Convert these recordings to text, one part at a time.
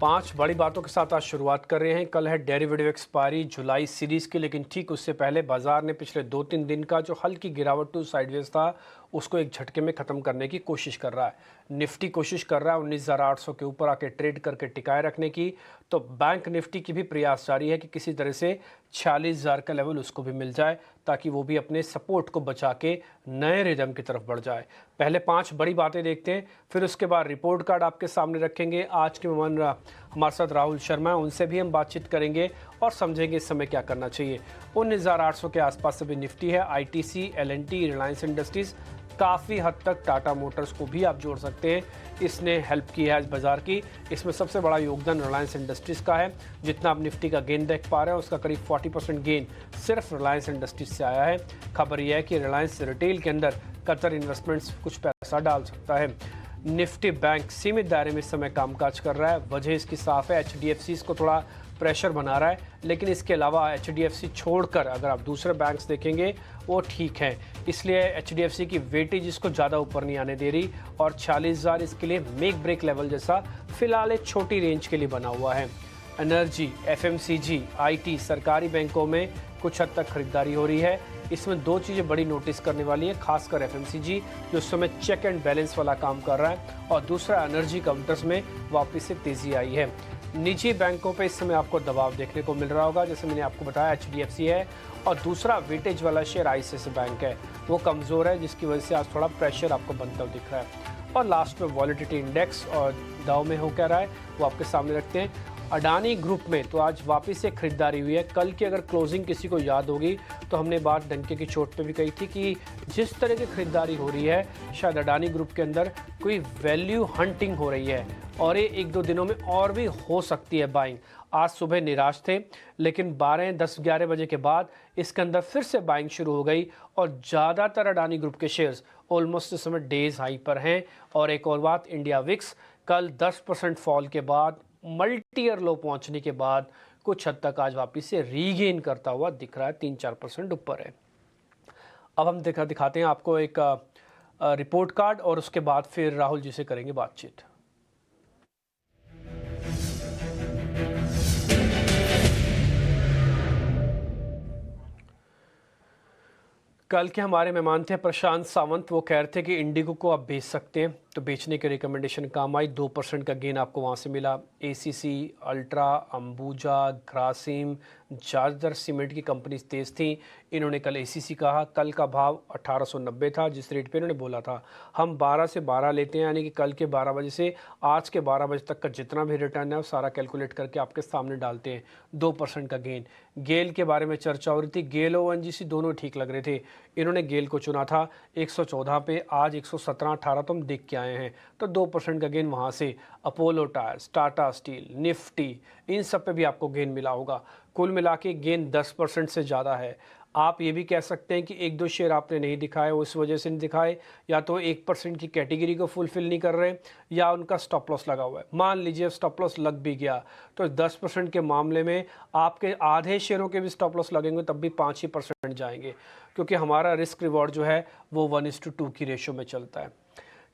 5 बड़ी बातों के साथ आज शुरुआत कर रहे हैं। कल है डेरिवेटिव एक्सपायरी जुलाई सीरीज की, लेकिन ठीक उससे पहले बाजार ने पिछले 2-3 दिन का जो हल्की गिरावट टू साइडवेज था उसको एक झटके में ख़त्म करने की कोशिश कर रहा है। निफ्टी कोशिश कर रहा है 19,800 के ऊपर आके ट्रेड करके टिकाए रखने की, तो बैंक निफ्टी की भी प्रयास जारी है कि किसी तरह से 46,000 का लेवल उसको भी मिल जाए ताकि वो भी अपने सपोर्ट को बचा के नए रिदम की तरफ बढ़ जाए। पहले 5 बड़ी बातें देखते हैं, फिर उसके बाद रिपोर्ट कार्ड आपके सामने रखेंगे। आज के मेहमान हमारे साथ राहुल शर्मा है, उनसे भी हम बातचीत करेंगे और समझेंगे इस समय क्या करना चाहिए। 19,800 के आसपास अभी निफ्टी है। आईटीसी, एलएनटी, रिलायंस इंडस्ट्रीज, काफ़ी हद तक टाटा मोटर्स को भी आप जोड़ सकते हैं, इसने हेल्प की है आज बाजार की। इसमें सबसे बड़ा योगदान रिलायंस इंडस्ट्रीज़ का है। जितना आप निफ्टी का गेन देख पा रहे हैं उसका करीब 40% गेन सिर्फ रिलायंस इंडस्ट्रीज से आया है। खबर यह है कि रिलायंस रिटेल के अंदर कतर इन्वेस्टमेंट्स कुछ पैसा डाल सकता है। निफ्टी बैंक सीमित दायरे में इस समय कामकाज कर रहा है। वजह इसकी साफ है, एचडीएफसी को थोड़ा प्रेशर बना रहा है, लेकिन इसके अलावा एचडीएफसी छोड़कर अगर आप दूसरे बैंक्स देखेंगे वो ठीक हैं। इसलिए एचडीएफसी की वेटेज इसको ज़्यादा ऊपर नहीं आने दे रही और 46,000 इसके लिए मेक ब्रेक लेवल जैसा फिलहाल एक छोटी रेंज के लिए बना हुआ है। एनर्जी, एफएमसीजी, आईटी, सरकारी बैंकों में कुछ हद तक खरीदारी हो रही है। इसमें 2 चीज़ें बड़ी नोटिस करने वाली है, खासकर एफएमसीजी जो इस समय चेक एंड बैलेंस वाला काम कर रहा है, और दूसरा एनर्जी काउंटर्स में वापस से तेज़ी आई है। निजी बैंकों पे इस समय आपको दबाव देखने को मिल रहा होगा, जैसे मैंने आपको बताया एचडीएफसी है, और दूसरा वेटेज वाला शेयर आईसीआईसीआई बैंक है, वो कमज़ोर है जिसकी वजह से आज थोड़ा प्रेशर आपको बनता हुआ दिख रहा है। और लास्ट में वॉलेटिलिटी इंडेक्स और दाव में हो क्या रहा है वो आपके सामने रखते हैं। अडानी ग्रुप में तो आज वापस से खरीदारी हुई है। कल की अगर क्लोजिंग किसी को याद होगी तो हमने बात डंके की चोट पे भी कही थी कि जिस तरह की खरीदारी हो रही है शायद अडानी ग्रुप के अंदर कोई वैल्यू हंटिंग हो रही है, और ये 1-2 दिनों में और भी हो सकती है बाइंग। आज सुबह निराश थे, लेकिन 12, 10, 11 बजे के बाद इसके अंदर फिर से बाइंग शुरू हो गई और ज़्यादातर अडानी ग्रुप के शेयर्स ऑलमोस्ट इस समय डेज हाई पर हैं। और एक और बात, इंडिया विक्स कल 10% फॉल के बाद, मल्टी ईयर लो पहुंचने के बाद कुछ हद तक आज वापस से रीगेन करता हुआ दिख रहा है, 3-4% ऊपर है। अब हम दिखाते हैं आपको एक रिपोर्ट कार्ड और उसके बाद फिर राहुल जी से करेंगे बातचीत। कल के हमारे मेहमान थे प्रशांत सावंत, वो कह रहे थे कि इंडिगो को आप बेच सकते हैं, तो बेचने की रिकमेंडेशन काम आई। 2% का गेन आपको वहाँ से मिला। एसीसी, अल्ट्रा, अंबुजा, ग्रासिम, ज़्यादातर सीमेंट की कंपनीज तेज़ थी। इन्होंने कल एसीसी कहा, कल का भाव 1890 था जिस रेट पे इन्होंने बोला था। हम 12 से 12 लेते हैं, यानी कि कल के 12 बजे से आज के 12 बजे तक का जितना भी रिटर्न है वो सारा कैलकुलेट करके आपके सामने डालते हैं। 2% का गेन। गेल के बारे में चर्चा हो रही थी, गेल और ओएनजीसी दोनों ठीक लग रहे थे। इन्होंने गेल को चुना था 114 पे, आज 117-18 तो हम देख के आए हैं, तो 2% का गेन वहाँ से। Apollo tyres, Tata steel, Nifty, इन सब पे भी आपको गेन मिला होगा। कुल मिला के गेन 10% से ज़्यादा है। आप ये भी कह सकते हैं कि 1-2 शेयर आपने नहीं दिखाए, उस वजह से नहीं दिखाए, या तो 1% की कैटेगरी को फुलफिल नहीं कर रहे या उनका स्टॉप लॉस लगा हुआ है। मान लीजिए स्टॉप लॉस लग भी गया तो 10% के मामले में आपके आधे शेयरों के भी स्टॉप लॉस लगेंगे तब भी 5% जाएंगे, क्योंकि हमारा रिस्क रिवॉर्ड जो है वो 1:2 की रेशो में चलता है।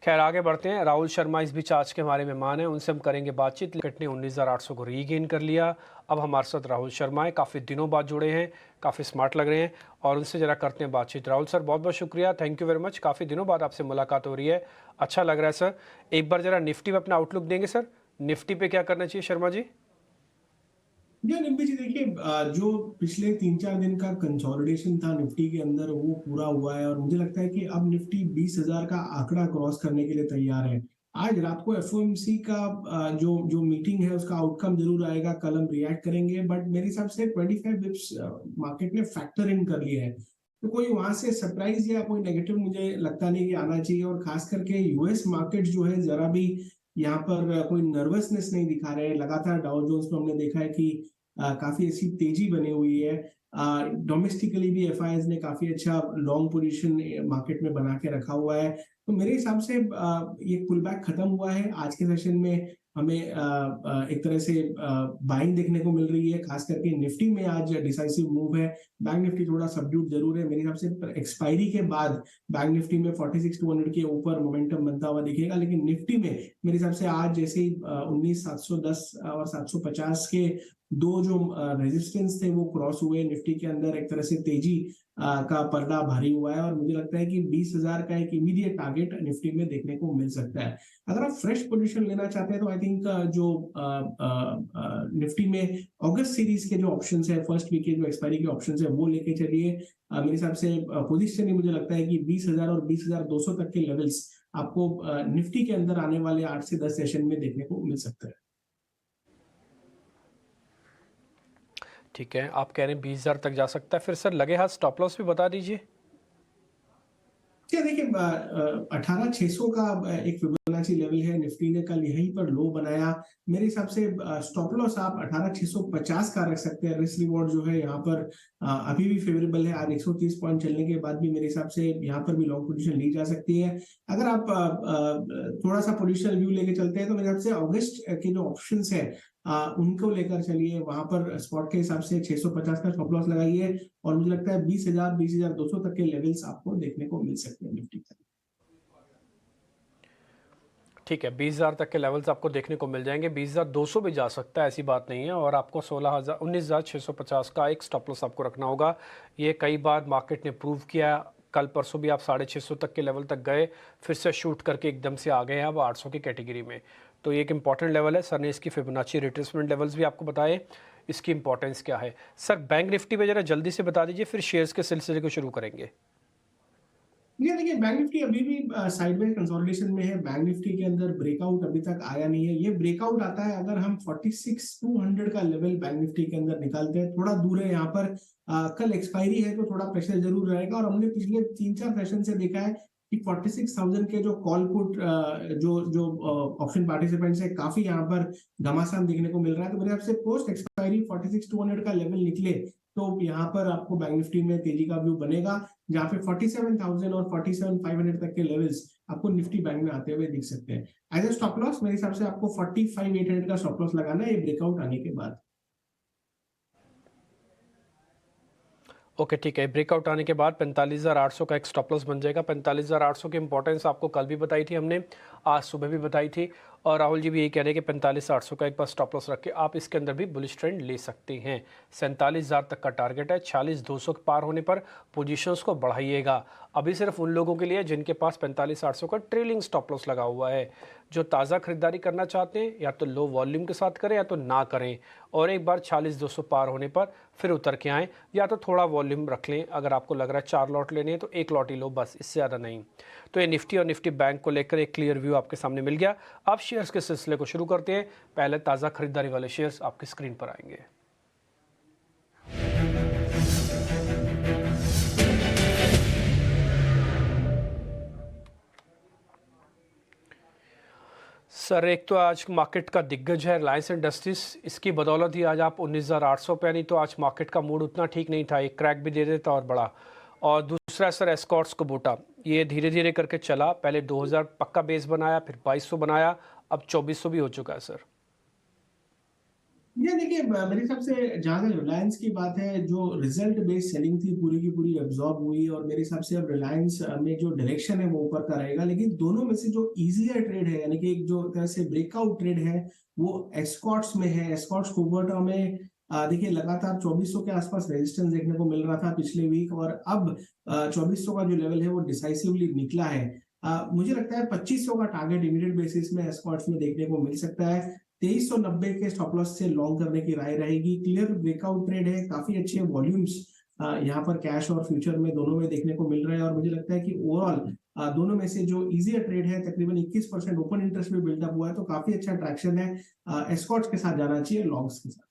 खैर आगे बढ़ते हैं। राहुल शर्मा इस बीच आज के हमारे मेहमान हैं, उनसे हम करेंगे बातचीत। लिकट ने 19,800 को रीगेन कर लिया। अब हमारे साथ राहुल शर्मा है, काफ़ी दिनों बाद जुड़े हैं, काफ़ी स्मार्ट लग रहे हैं, और उनसे ज़रा करते हैं बातचीत। राहुल सर बहुत बहुत शुक्रिया, थैंक यू वेरी मच। काफ़ी दिनों बाद आपसे मुलाकात हो रही है, अच्छा लग रहा है सर। एक बार ज़रा निफ्टी में अपना आउटलुक देंगे सर, निफ्टी पे क्या करना चाहिए शर्मा जी? निम्बी जी देखिए, जो पिछले 3-4 दिन का कंसोलिडेशन था निफ्टी के अंदर वो पूरा हुआ है और मुझे लगता है कि अब निफ्टी 20,000 का आंकड़ा क्रॉस करने के लिए तैयार है। आज रात को एफओएमसी का जो जो मीटिंग है उसका आउटकम जरूर आएगा, कल हम रिएक्ट करेंगे, बट मेरे हिसाब से 25 बिप्स मार्केट ने फैक्टर इन कर लिया है, तो कोई वहां से सरप्राइज या कोई नेगेटिव मुझे लगता नहीं कि आना चाहिए। और खास करके यूएस मार्केट जो है जरा भी यहाँ पर कोई नर्वसनेस नहीं दिखा रहे हैं। लगातार डाउ जोन्स में हमने देखा है कि काफी अच्छी तेजी बनी हुई है। डोमेस्टिकली भी एफआईआईज ने काफी अच्छा लॉन्ग पोजीशन मार्केट में बना के रखा हुआ है। तो मेरे हिसाब से ये पुल बैक खत्म हुआ है। आज के सेशन में हमें एक तरह से बाइंग देखने को मिल रही है, खास करके निफ्टी में आज डिसाइसिव मूव है। बैंक निफ्टी थोड़ा सबड्यूट जरूर है, मेरे हिसाब से एक्सपायरी के बाद बैंक निफ्टी में 46,200 के ऊपर मोमेंटम बनता हुआ दिखेगा, लेकिन निफ्टी में मेरे हिसाब से आज जैसे ही 19,710 और 750 के दो जो रेजिस्टेंस थे वो क्रॉस हुए, निफ्टी के अंदर एक तरह से तेजी का पर्दा भारी हुआ है और मुझे लगता है कि 20,000 का एक इमीडिएट टारगेट निफ्टी में देखने को मिल सकता है। अगर आप फ्रेश पोजीशन लेना चाहते हैं तो आई थिंक जो निफ्टी में अगस्त सीरीज के जो ऑप्शंस है, फर्स्ट वीक के जो एक्सपायरी के ऑप्शंस है वो लेके चलिए। मेरे हिसाब से पोजीशन ही मुझे लगता है कि 20,000 और 20,200 तक के लेवल्स आपको निफ्टी के अंदर आने वाले 8 से 10 सेशन में देखने को मिल सकता है। ठीक है, आप कह रहे हैं 20,000 तक जा सकता है, फिर सर लगे हाथ स्टॉप लॉस भी बता दीजिए। क्या देखिए 18,600 का एक फिबोनाची लेवल है, निफ्टी ने कल यहीं पर लो बनाया। मेरे हिसाब से स्टॉप लॉस आप 18,650 का रख सकते हैं। रिस्क रिवॉर्ड जो है यहाँ पर अभी भी फेवरेबल है। आज 130 पॉइंट चलने के बाद भी मेरे हिसाब से यहाँ पर भी लॉन्ग पोजीशन ली जा सकती है। अगर आप थोड़ा सा पोजिशनल व्यू लेके चलते हैं तो मेरे हिसाब से अगस्त के जो ऑप्शंस है उनको लेकर चलिए। वहां पर स्पॉट के हिसाब से 650 का स्टॉप लॉस लगाइए और मुझे लगता है 20,000 20,200 तक के लेवल्स आपको देखने को मिल सकते हैं निफ्टी का। ठीक है, 20,000 तक के लेवल्स आपको देखने को मिल जाएंगे। 20,200 भी जा सकता है, ऐसी बात नहीं है। और आपको 19,650 का एक स्टॉप लॉस आपको रखना होगा। ये कई बार मार्केट ने प्रूव किया। कल परसों भी आप 650 तक के लेवल तक गए, फिर से शूट करके एकदम से आ गए हैं अब 800 की कैटेगरी में। तो ये एक इंपॉर्टेंट लेवल है। सर ने इसकी फिबोनाची रिट्रेसमेंट लेवल्स भी आपको बताए, इसकी इंपॉर्टेंस क्या है। सर बैंक निफ्टी पे जरा जल्दी से बता दीजिए, फिर शेयर्स के सिलसिले को शुरू करेंगे। ये देखिए बैंक निफ्टी अभी भी साइडवेज कंसोलिडेशन में है। बैंक निफ्टी के अंदर ब्रेकआउट अभी तक आया नहीं है। ये ब्रेकआउट आता है अगर हम 46,200 का लेवल बैंक निफ्टी के अंदर निकालते हैं। थोड़ा दूर है यहाँ पर, कल एक्सपायरी है तो थोड़ा प्रेशर जरूर रहेगा। और हमने पिछले 3-4 सेशन से देखा है कि 46,000 के जो कॉल पुट जो जो ऑप्शन पार्टिसिपेंट्स है काफी यहाँ पर घमासान देखने को मिल रहा है। तो मेरे हिसाब से पोस्ट एक्सपायरी 46,200 का लेवल निकले तो यहाँ पर आपको बैंक निफ्टी में तेजी का व्यू बनेगा, जहां पे 47,000 और 47,500 तक के लेवल्स आपको निफ्टी बैंक में आते हुए दिख सकते हैं। एज ए स्टॉप लॉस मेरे हिसाब से आपको 45,800 का स्टॉप लॉस लगाना है ये ब्रेकआउट आने के बाद। ओके ठीक है, ब्रेकआउट आने के बाद 45,800 का एक स्टॉप लॉस बन जाएगा। 45,800 की इंपॉर्टेंस आपको कल भी बताई थी हमने, आज सुबह भी बताई थी। और राहुल जी भी यही कह रहे हैं कि 45,800 का एक बार स्टॉप लॉस रख के आप इसके अंदर भी बुलिश ट्रेंड ले सकते हैं। 47,000 तक का टारगेट है। 46,200 के पार होने पर पोजीशंस को बढ़ाइएगा। अभी सिर्फ उन लोगों के लिए जिनके पास 45,800 का ट्रेलिंग स्टॉप लॉस लगा हुआ है। जो ताज़ा खरीदारी करना चाहते हैं या तो लो वॉल्यूम के साथ करें या तो ना करें, और एक बार 46,200 पार होने पर फिर उतर के आएँ, या तो थोड़ा वॉल्यूम रख लें। अगर आपको लग रहा है 4 लॉट लेने हैं तो 1 लॉट ही लो, बस, इससे ज़्यादा नहीं। तो ये निफ्टी और निफ्टी बैंक को लेकर एक क्लियर व्यू आपके सामने मिल गया। अब शेयर्स के सिलसिले को शुरू करते हैं। पहले ताज़ा खरीदारी वाले शेयर्स आपकी स्क्रीन पर आएंगे। सर एक तो आज मार्केट का दिग्गज है रिलायंस इंडस्ट्रीज, इसकी बदौलत ही आज आप 19,800 पे, नहीं तो आज मार्केट का मूड उतना ठीक नहीं था, एक क्रैक भी दे देता और बड़ा। और दूसरा सर एस्कॉर्ट्स कुबोटा, ये धीरे धीरे करके चला, पहले 2,000 पक्का बेस बनाया, फिर 2,200 बनाया, अब 2,400 भी हो चुका है सर। ये देखिए मेरे हिसाब से जहां तक रिलायंस की बात है, जो रिजल्ट बेस्ड सेलिंग थी पूरी की पूरी एब्जॉर्ब हुई और मेरे हिसाब से अब रिलायंस में जो डायरेक्शन है वो ऊपर का रहेगा। लेकिन दोनों में से जो इजियर ट्रेड है, यानी कि एक जो तरह से ब्रेकआउट ट्रेड है, वो एस्कॉर्ट्स में है। एस्कॉर्ट्स कुबोटा में देखिए लगातार 2,400 के आसपास रेजिस्टेंस देखने को मिल रहा था पिछले वीक, और अब 2,400 का जो लेवल है वो डिसाइसिवली निकला है। मुझे लगता है 2,500 का टारगेट इमीडिएट बेसिस में एस्कॉर्ट्स में देखने को मिल सकता है। 2,390 के स्टॉप लॉस से लॉन्ग करने की राय रहेगी। क्लियर ब्रेकआउट ट्रेड है, काफी अच्छे वॉल्यूम्स यहाँ पर कैश और फ्यूचर में दोनों में देखने को मिल रहे हैं। और मुझे लगता है कि ओवरऑल दोनों में से जो इजियर ट्रेड है, तकरीबन 21% ओपन इंटरेस्ट में बिल्डअप हुआ है, तो काफी अच्छा अट्रैक्शन है। एस्कॉर्ट्स के साथ जाना चाहिए, लॉन्ग्स के साथ।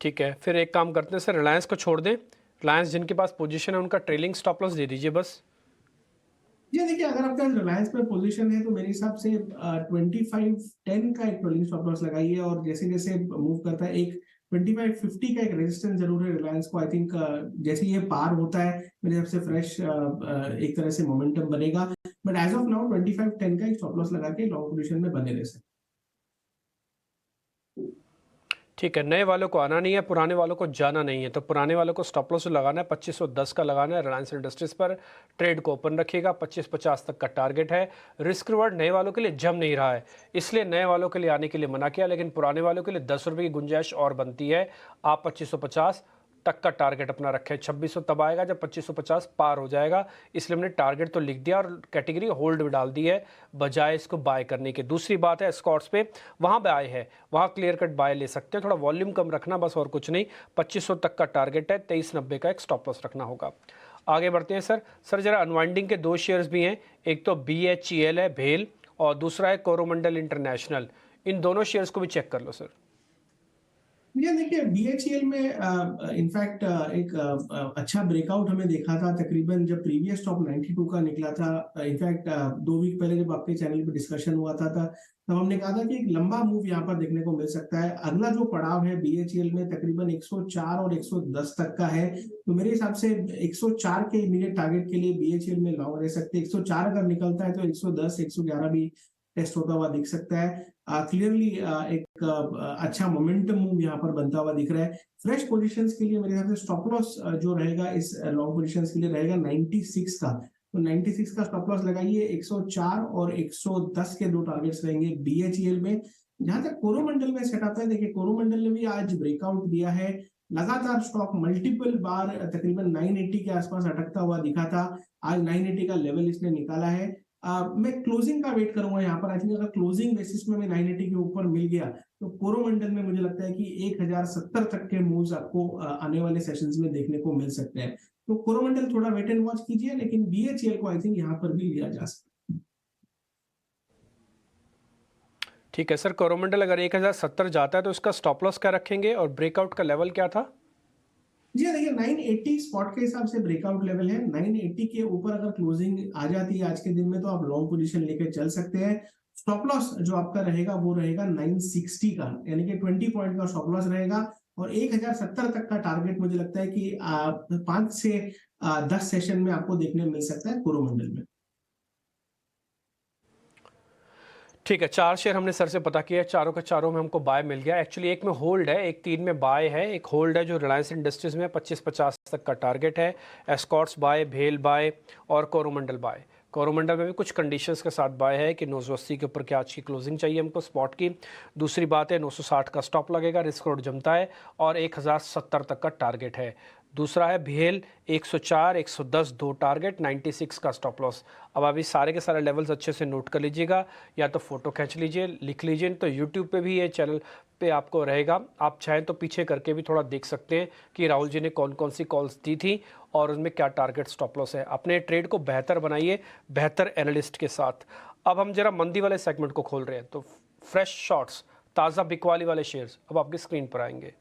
ठीक है, फिर एक काम करते हैं सर, रिलायंस को छोड़ दें। रिलायंस जिनके पास पोजीशन है उनका ट्रेलिंग स्टॉप लॉस दे दीजिए बस। ये देखिए अगर आपका रिलायंस में पोजीशन है तो मेरे हिसाब से 2510 का एक ट्रेलिंग स्टॉप लॉस लगाइए, और जैसे जैसे मूव करता है एक 2550 का एक रेजिस्टेंस जरूर है रिलायंस को। आई थिंक जैसे ये पार होता है मेरे हिसाब से फ्रेश एक तरह से मोमेंटम बनेगा। But but as of now 2510 का एक स्टॉप लॉस लगा के लॉन्ग पोजीशन में बने रह सकते। ठीक है, नए वालों को आना नहीं है, पुराने वालों को जाना नहीं है। तो पुराने वालों को स्टॉप लॉस लगाना है, 2510 का लगाना है रिलायंस इंडस्ट्रीज पर। ट्रेड को ओपन रखिएगा, 2550 तक का टारगेट है। रिस्क रिवॉर्ड नए वालों के लिए जम नहीं रहा है, इसलिए नए वालों के लिए आने के लिए मना किया, लेकिन पुराने वालों के लिए 10 रुपये की गुंजाइश और बनती है। आप 2550 तक का टारगेट अपना रखें। 2600 तब आएगा जब 2550 पार हो जाएगा, इसलिए हमने टारगेट तो लिख दिया और कैटेगरी होल्ड में डाल दी है बजाय इसको बाय करने के। दूसरी बात है स्कॉट्स पे, वहाँ बाय है, वहाँ क्लियर कट बाय ले सकते हैं, थोड़ा वॉल्यूम कम रखना बस और कुछ नहीं। 2500 तक का टारगेट है, 2390 का एक स्टॉप लॉस रखना होगा। आगे बढ़ते हैं सर जरा अनवाइंडिंग के दो शेयर्स भी हैं, एक तो BHEL है भेल और दूसरा है कोरोमंडल इंटरनेशनल। इन दोनों शेयर्स को भी चेक कर लो सर। ये देखिए BHEL में इनफैक्ट एक अच्छा ब्रेकआउट हमें देखा था तकरीबन जब प्रीवियस टॉप 92 का निकला था। इनफैक्ट 2 वीक पहले जब आपके चैनल पे डिस्कशन हुआ था तब हमने कहा था कि एक लंबा मूव यहाँ पर देखने को मिल सकता है। अगला जो पड़ाव है BHEL में तकरीबन 104 और 110 तक का है, तो मेरे हिसाब से 104 के इमीडिएट टारगेट के लिए BHEL में लॉन्ग रह सकते हैं। 104 अगर निकलता है तो 110 111 भी टेस्ट होता हुआ दिख सकता है। क्लियरली एक अच्छा मोमेंटम मूव यहाँ पर बनता हुआ दिख रहा है। फ्रेश पोजीशंस के लिए मेरे हिसाब से स्टॉप लॉस जो रहेगा इस लॉन्ग पोजीशंस के लिए रहेगा 96 का। तो 96 का स्टॉप लॉस लगाइए। 104 और 110 के दो टारगेट्स रहेंगे BHEL में। जहां तक कोरोमंडल में सेटअप है, देखिए कोरोमंडल ने भी आज ब्रेकआउट दिया है। लगातार स्टॉक मल्टीपल बार तकरीबन 980 के आसपास अटकता हुआ दिखा था। आज 980 का लेवल इसने निकाला है। मैं क्लोजिंग का वेट करूंगा यहाँ पर। आई थिंक अगर क्लोजिंग बेसिस में 980 के ऊपर मिल गया तो कोरोमंडल में मुझे लगता है कि 1070 तक के मूव्स आपको आने वाले सेशंस में देखने को मिल सकते हैं। तो कोरोमंडल थोड़ा वेट एंड वॉच कीजिए, लेकिन BHEL को आई थिंक यहाँ पर भी लिया जा सकता है। ठीक है सर, कोरोमंडल अगर 1070 जाता है तो इसका स्टॉप लॉस क्या रखेंगे और ब्रेकआउट का लेवल क्या था? जी देखिए 980 स्पॉट के हिसाब से ब्रेकआउट लेवल है। 980 के ऊपर अगर क्लोजिंग आ जाती है आज के दिन में तो आप लॉन्ग पोजीशन लेके चल सकते हैं। स्टॉप लॉस जो आपका रहेगा वो रहेगा 960 का, यानी कि 20 पॉइंट का स्टॉप लॉस रहेगा। और 1070 तक का टारगेट मुझे लगता है कि 5 से 10 सेशन में आपको देखने मिल सकता है कोरोमंडल में। ठीक है, 4 शेयर हमने सर से पता किया, चारों के चारों में हमको बाय मिल गया। एक्चुअली एक में होल्ड है, एक 3 में बाय है। एक होल्ड है जो रिलायंस इंडस्ट्रीज में 2550 तक का टारगेट है। एस्कॉर्ट्स बाय, भेल बाय और कोरोमंडल बाय। कोरोमंडल में भी कुछ कंडीशंस के साथ बाय है कि 980 के ऊपर क्या आज की क्लोजिंग चाहिए हमको स्पॉट की। दूसरी बात है 960 का स्टॉप लगेगा, रिस्क रोड जमता है और 1070 तक का टारगेट है। दूसरा है भेल 104 110 दो टारगेट, 96 का स्टॉप लॉस। अब अभी सारे के सारे लेवल्स अच्छे से नोट कर लीजिएगा, या तो फोटो खींच लीजिए, लिख लीजिए। तो यूट्यूब पे भी ये चैनल पे आपको रहेगा, आप चाहें तो पीछे करके भी थोड़ा देख सकते हैं कि राहुल जी ने कौन कौन सी कॉल्स दी थी और उसमें क्या टारगेट स्टॉप लॉस है। अपने ट्रेड को बेहतर बनाइए बेहतर एनालिस्ट के साथ। अब हम जरा मंदी वाले सेगमेंट को खोल रहे हैं, तो फ्रेश शॉर्ट्स ताज़ा बिकवाली वाले शेयर्स अब आपकी स्क्रीन पर आएंगे।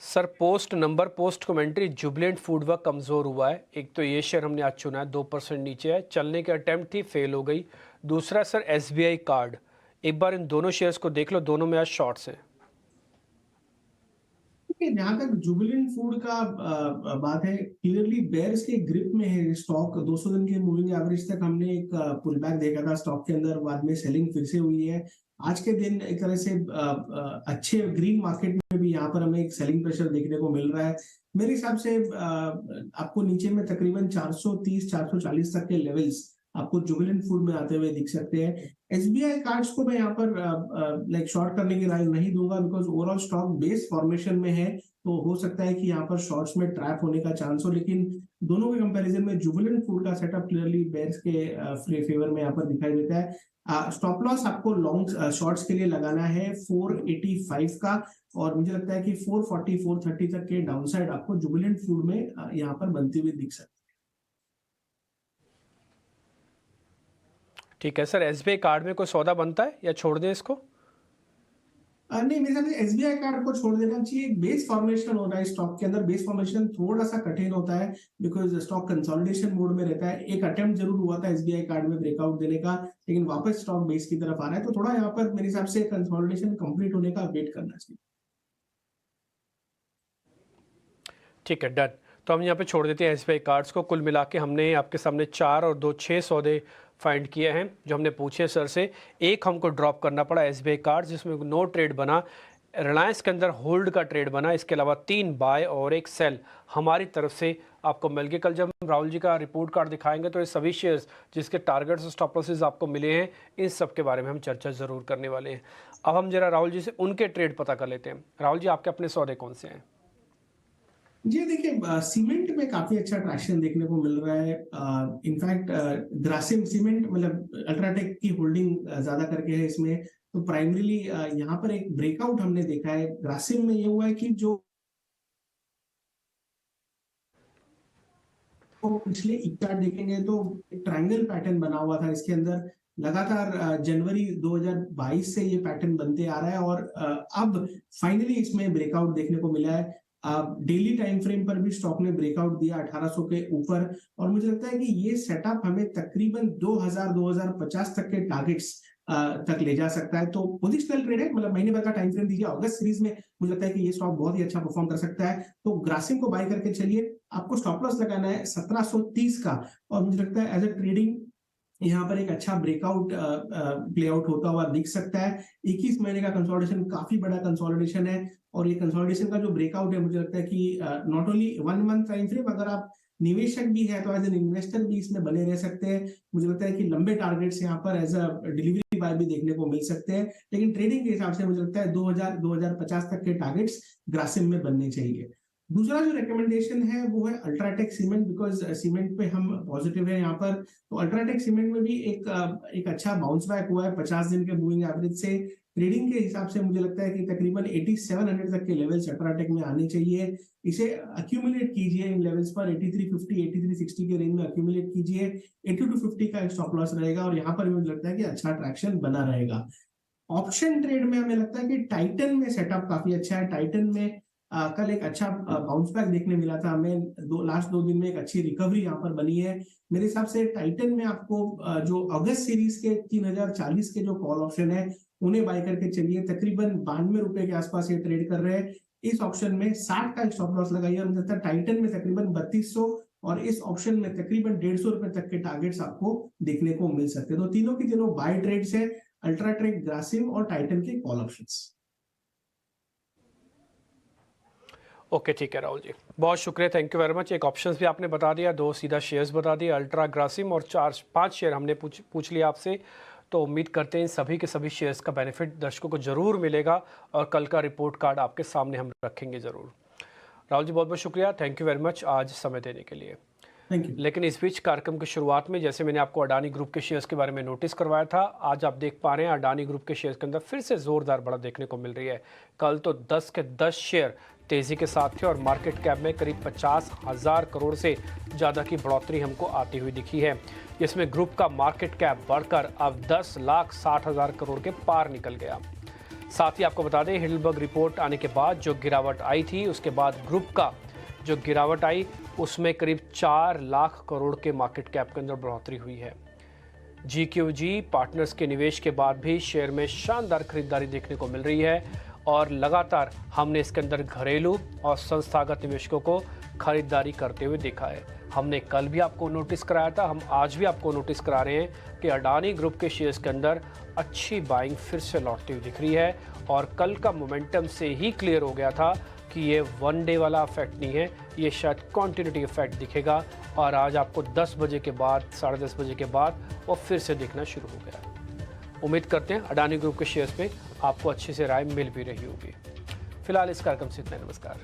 Sir post number post commentary Jubilant food work कमज़ोर हुआ है। एक तो ये शेयर हमने आज चुना है, 2% नीचे है, चलने की अटेम्प्ट थी, फेल हो गई। दूसरा सर SBI कार्ड, एक बार इन दोनों शेयर्स को देख लो, दोनों में आज शॉर्ट्स हैं। जहां तक जुबिलेंट फूड का बात है, क्लियरली बेयर्स के ग्रिप में है स्टॉक। 200 दिन के मूविंग एवरेज तक हमने एक पुल बैक देखा था स्टॉक के अंदर, बाद में सेलिंग फिर से हुई है। आज के दिन एक तरह से अच्छे ग्रीन मार्केट में भी यहाँ पर हमें एक सेलिंग प्रेशर देखने को मिल रहा है। मेरे हिसाब से आपको नीचे में तकरीबन 430 440 तक के लेवल्स आपको जुबिलेंट फूड में आते हुए दिख सकते हैं। SBI कार्ड्स को मैं यहाँ पर लाइक शॉर्ट करने की राय नहीं दूंगा, because overall stock base formation में है, तो हो सकता है कि यहाँ पर शॉर्ट्स में ट्रैप होने का चांस हो। लेकिन दोनों के कंपैरिजन में जुबिलेंट फूड का सेटअप क्लियरली बेयर्स के फेवर में यहाँ पर दिखाई देता है। स्टॉप लॉस आपको लॉन्ग शॉर्ट्स के लिए लगाना है 485 का, और मुझे लगता है कि 440 430 तक के डाउनसाइड आपको जुबिलेंट फूड में यहाँ पर बनती हुई दिख सकती है। ठीक है सर, SBI कार्ड में कोई सौदा बनता है या छोड़ दें इसको? नहीं, मेरे ख्याल से SBI कार्ड को छोड़ देना चाहिए। बेस फॉर्मेशन हो रहा है स्टॉक के अंदर, बेस फॉर्मेशन थोड़ा सा कठिन होता है बिकॉज स्टॉक कंसोलिडेशन मोड में रहता है। एक अटेम्प्ट जरूर हुआ था SBI कार्ड में ब्रेकआउट देने का, लेकिन वापस स्टॉक बेस की तरफ आ रहा है, तो थोड़ा यहाँ पर मेरे हिसाब से कंसोलिडेशन कंप्लीट होने का वेट करना चाहिए। ठीक है, डन। तो हम यहाँ पे छोड़ देते हैं एसबीआई कार्ड्स को। कुल मिला के हमने आपके सामने 4 और 2 6 सौदे फाइंड किए हैं जो हमने पूछे सर से। एक हमको ड्रॉप करना पड़ा एसबीआई कार्ड्स, जिसमें नो ट्रेड बना। रिलायंस के अंदर होल्ड का ट्रेड बना। इसके अलावा 3 बाय और 1 सेल हमारी तरफ से आपको मिल गए। कल जब हम राहुल जी का रिपोर्ट कार्ड दिखाएंगे तो ये सभी शेयर्स जिसके टारगेट्स और स्टॉप लॉसेस आपको मिले हैं, इन सब के बारे में हम चर्चा ज़रूर करने वाले हैं। अब हम जरा राहुल जी से उनके ट्रेड पता कर लेते हैं। राहुल जी, आपके अपने सौदे कौन से हैं? जी देखिए, सीमेंट में काफी अच्छा ट्रैक्शन देखने को मिल रहा है। इनफैक्ट ग्रासिम सीमेंट मतलब अल्ट्राटेक की होल्डिंग ज्यादा करके है इसमें। तो प्राइमरीली यहाँ पर एक ब्रेकआउट हमने देखा है। ग्रासिम में ये हुआ है कि जो पिछले एक चार्ट देखेंगे तो ट्रायंगल पैटर्न बना हुआ था इसके अंदर। लगातार जनवरी 2022 से ये पैटर्न बनते आ रहा है और अब फाइनली इसमें ब्रेकआउट देखने को मिला है। डेली टाइम फ्रेम पर भी स्टॉक ने ब्रेकआउट दिया 1800 के ऊपर, और मुझे लगता है कि ये सेटअप हमें तकरीबन 2000-2050 तक के टारगेट्स तक ले जा सकता है। तो पोजिशनल ट्रेड है, मतलब महीने भर का टाइम फ्रेम दीजिए। अगस्त सीरीज में मुझे लगता है कि ये स्टॉक बहुत ही अच्छा परफॉर्म कर सकता है। तो ग्रासिम को बाय करके चलिए। आपको स्टॉप लॉस लगाना है 1730 का, और मुझे लगता है एज ए ट्रेडिंग यहाँ पर एक अच्छा ब्रेकआउट प्ले आउट होता हुआ दिख सकता है। 21 महीने का कंसोलिडेशन काफी बड़ा कंसोलिडेशन है, और ये कंसोलिडेशन का जो ब्रेकआउट है मुझे लगता है कि not only 1 month time frame, अगर आप निवेशक भी है तो एज एन इन्वेस्टर भी इसमें बने रह सकते हैं। मुझे लगता है कि लंबे टारगेट्स यहाँ पर एज अ डिलीवरी बाय भी देखने को मिल सकते हैं, लेकिन ट्रेडिंग के हिसाब से मुझे लगता है 2000-2050 तक के टारगेट्स ग्रासिम में बनने चाहिए। दूसरा जो रिकमेंडेशन है वो है अल्ट्राटेक सीमेंट, बिकॉज सीमेंट पे हम पॉजिटिव है यहाँ पर। तो अल्ट्राटेक सीमेंट में भी एक अच्छा बाउंस बैक हुआ है 50 दिन के मूविंग एवरेज से। ट्रेडिंग के हिसाब से मुझे लगता है कि तकरीबन 8700 तक के लेवल्स अल्ट्राटेक में आने चाहिए। इसे अक्यूमुलेट कीजिए इन लेवल्स पर 8350 8360 के रेंज में अक्यूमुलेट कीजिए। 8250 का एक स्टॉप लॉस रहेगा, और यहाँ पर मुझे लगता है कि अच्छा ट्रैक्शन बना रहेगा। ऑप्शन ट्रेड में हमें लगता है कि टाइटन में सेटअप काफी अच्छा है। टाइटन में कल एक अच्छा बाउंस बैक देखने मिला था हमें। लास्ट 2 दिन में एक अच्छी रिकवरी यहाँ पर बनी है। मेरे हिसाब से टाइटन में आपको जो अगस्त सीरीज के 3040 के जो कॉल ऑप्शन है उन्हें बाय करके चलिए। तकरीबन 92 रुपए के आसपास ये ट्रेड कर रहे हैं। इस ऑप्शन में 60 का स्टॉप लॉस लगाइए, और मुझे लगता है टाइटन में तकरीबन 3200 और इस ऑप्शन में तकरीबन 150 रुपए तक के टारगेट्स आपको देखने को मिल सकते हैं। तो तीनों की तीनों बाय ट्रेड्स है, अल्ट्राटेक, ग्रासिम और टाइटन के कॉल ऑप्शंस। ओके, ठीक है राहुल जी, बहुत शुक्रिया, थैंक यू वेरी मच। एक ऑप्शंस भी आपने बता दिया, 2 सीधा शेयर्स बता दिए, अल्ट्रा, ग्रासिम, और 4-5 शेयर हमने पूछ लिया आपसे। तो उम्मीद करते हैं सभी के सभी शेयर्स का बेनिफिट दर्शकों को ज़रूर मिलेगा, और कल का रिपोर्ट कार्ड आपके सामने हम रखेंगे ज़रूर। राहुल जी, बहुत बहुत शुक्रिया, थैंक यू वेरी मच आज समय देने के लिए। Thank you. लेकिन इस बीच कार्यक्रम की शुरुआत में जैसे मैंने आपको अडानी ग्रुप के शेयर्स के बारे में नोटिस करवाया था, आज आप देख पा रहे हैं अडानी ग्रुप के शेयर्स के अंदर फिर से ज़ोरदार बढ़त देखने को मिल रही है। कल तो 10 के 10 शेयर तेज़ी के साथ थे, और मार्केट कैप में करीब 50,000 करोड़ से ज़्यादा की बढ़ोतरी हमको आती हुई दिखी है, जिसमें ग्रुप का मार्केट कैप बढ़कर अब 10,60,000 करोड़ के पार निकल गया। साथ ही आपको बता दें, हिंडलबर्ग रिपोर्ट आने के बाद जो गिरावट आई थी, उसके बाद ग्रुप का जो गिरावट आई उसमें करीब 4 लाख करोड़ के मार्केट कैप के अंदर बढ़ोतरी हुई है। GQG पार्टनर्स के निवेश के बाद भी शेयर में शानदार खरीदारी देखने को मिल रही है, और लगातार हमने इसके अंदर घरेलू और संस्थागत निवेशकों को खरीदारी करते हुए देखा है। हमने कल भी आपको नोटिस कराया था, हम आज भी आपको नोटिस करा रहे हैं कि अडानी ग्रुप के शेयर्स के अंदर अच्छी बाइंग फिर से लौटती हुई दिख रही है, और कल का मोमेंटम से ही क्लियर हो गया था कि ये 1 डे वाला इफेक्ट नहीं है, ये शायद कॉन्टिन्यूटी इफेक्ट दिखेगा, और आज आपको 10 बजे के बाद, 10:30 बजे के बाद वो फिर से दिखना शुरू हो गया। उम्मीद करते हैं अडानी ग्रुप के शेयर्स पे आपको अच्छी से राय मिल भी रही होगी। फिलहाल इस कार्यक्रम से इतना, नमस्कार।